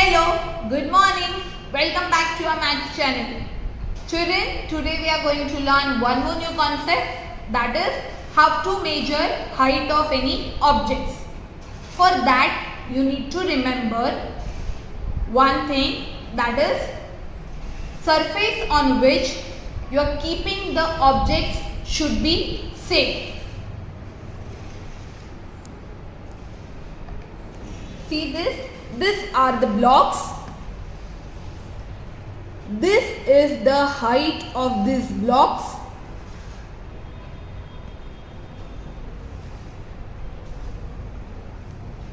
Hello, good morning. Welcome back to our maths channel. Children, today we are going to learn one more new concept, that is how to measure height of any objects. For that, you need to remember one thing, that is surface on which you are keeping the objects should be same. See this? These are the blocks. This is the height of these blocks.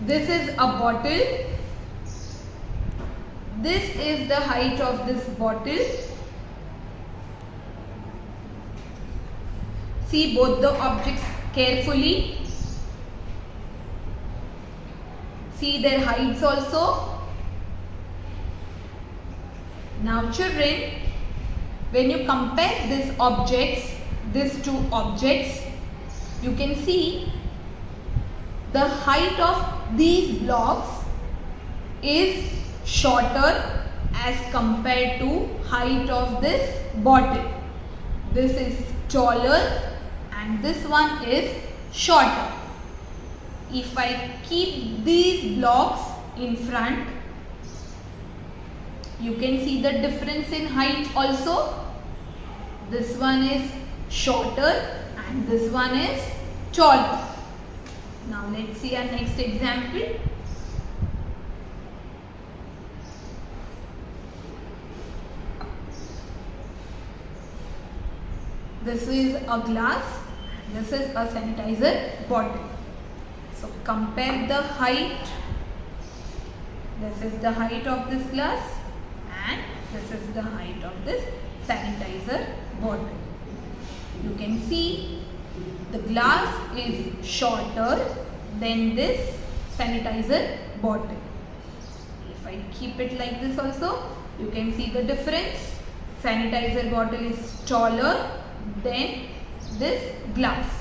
This is a bottle. This is the height of this bottle. See both the objects carefully. See their heights also. Now children, when you compare these two objects, you can see the height of these blocks is shorter as compared to height of this bottle. This is taller and this one is shorter. If I keep these blocks in front, you can see the difference in height also. This one is shorter and this one is taller. Now let's see our next example. This is a glass, this is a sanitizer bottle. So compare the height. This is the height of this glass and this is the height of this sanitizer bottle. You can see the glass is shorter than this sanitizer bottle. If I keep it like this also, you can see the difference. Sanitizer bottle is taller than this glass.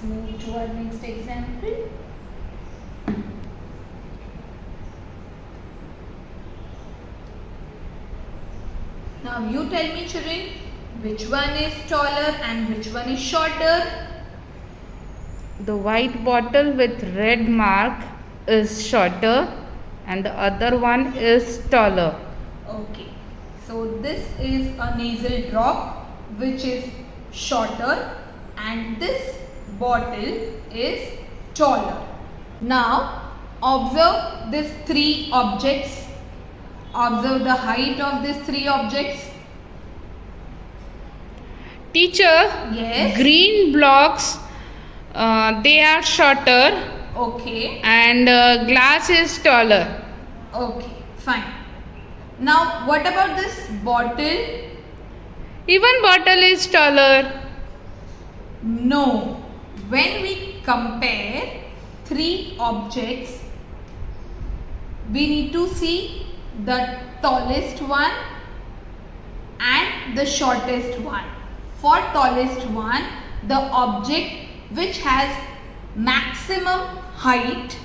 Move to our next example. Now you tell me children, which one is taller and which one is shorter? The white bottle with red mark is shorter and the other one is taller. Okay, so this is a nasal drop which is shorter and this bottle is taller. Now observe these three objects. Observe the height of these three objects. Teacher, Yes. green blocks, they are shorter Okay. and glass is taller. Okay, fine. Now what about this bottle? Even bottle is taller. No. When we compare three objects, we need to see the tallest one and the shortest one. For tallest one, the object which has maximum height,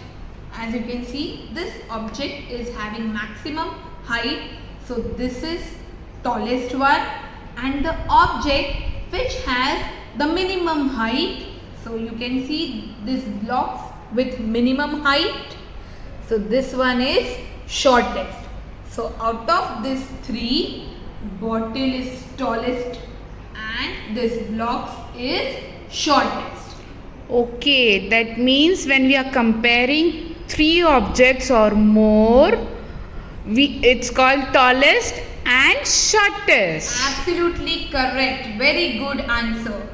as you can see, this object is having maximum height. So this is tallest one, and the object which has the minimum height. So you can see these blocks with minimum height. So this one is shortest. So out of these three, bottle is tallest and this blocks is shortest. Okay, that means when we are comparing three objects or more, it's called tallest and shortest. Absolutely correct. Very good answer.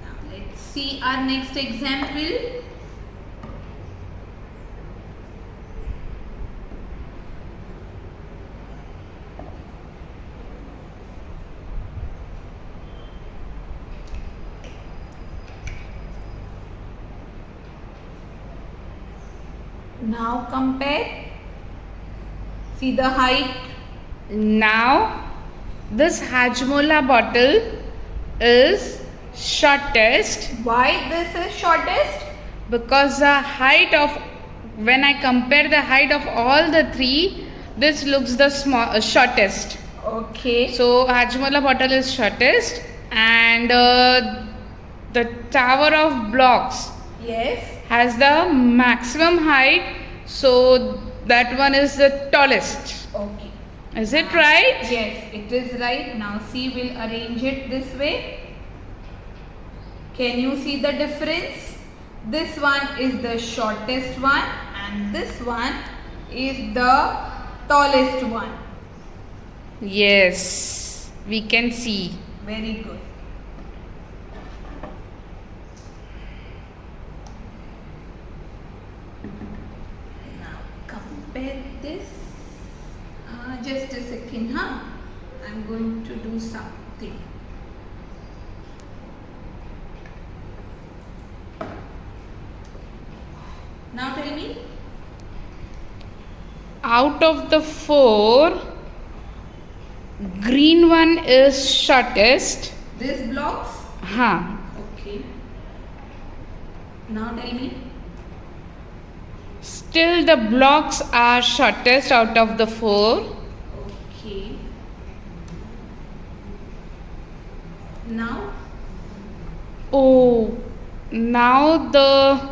Now let's see our next example. Now compare. See the height. Now, this Hajmola bottle is shortest Why this is shortest? Because the height of, when I compare the height of all the three, this looks the shortest. Okay. So Hajmola bottle is shortest, and the tower of blocks Yes. has the maximum height, so that one is the tallest. Okay. Is it right? Yes, it is right. Now see, we'll arrange it this way. Can you see the difference? This one is the shortest one and this one is the tallest one. Yes, we can see. Very good. Now compare this. Just a second, huh? I'm going to do something. Now tell me. Out of the four, green one is shortest. This blocks. Huh. Okay. Now tell me. Still the blocks are shortest out of the four. Okay. Now. Oh, now the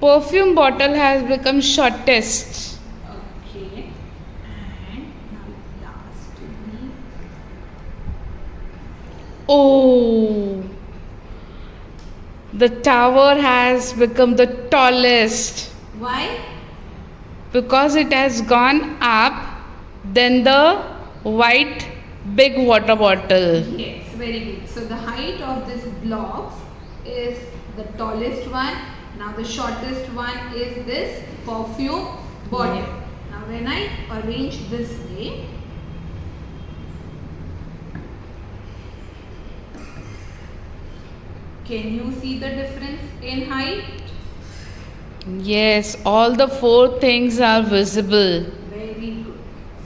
perfume bottle has become shortest. Okay. And now lastly. Oh, the tower has become the tallest Why? because it has gone up than the white big water bottle. Yes, very good. So the height of this blocks is the tallest one. Now the shortest one is this perfume bottle. Yeah. Now when I arrange this way, can you see the difference in height? Yes, all the four things are visible. Very good.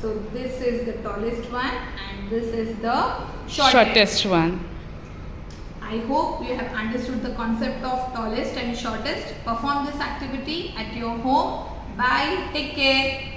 So this is the tallest one and this is the Shortest one. I hope you have understood the concept of tallest and shortest. Perform this activity at your home. Bye. Take care.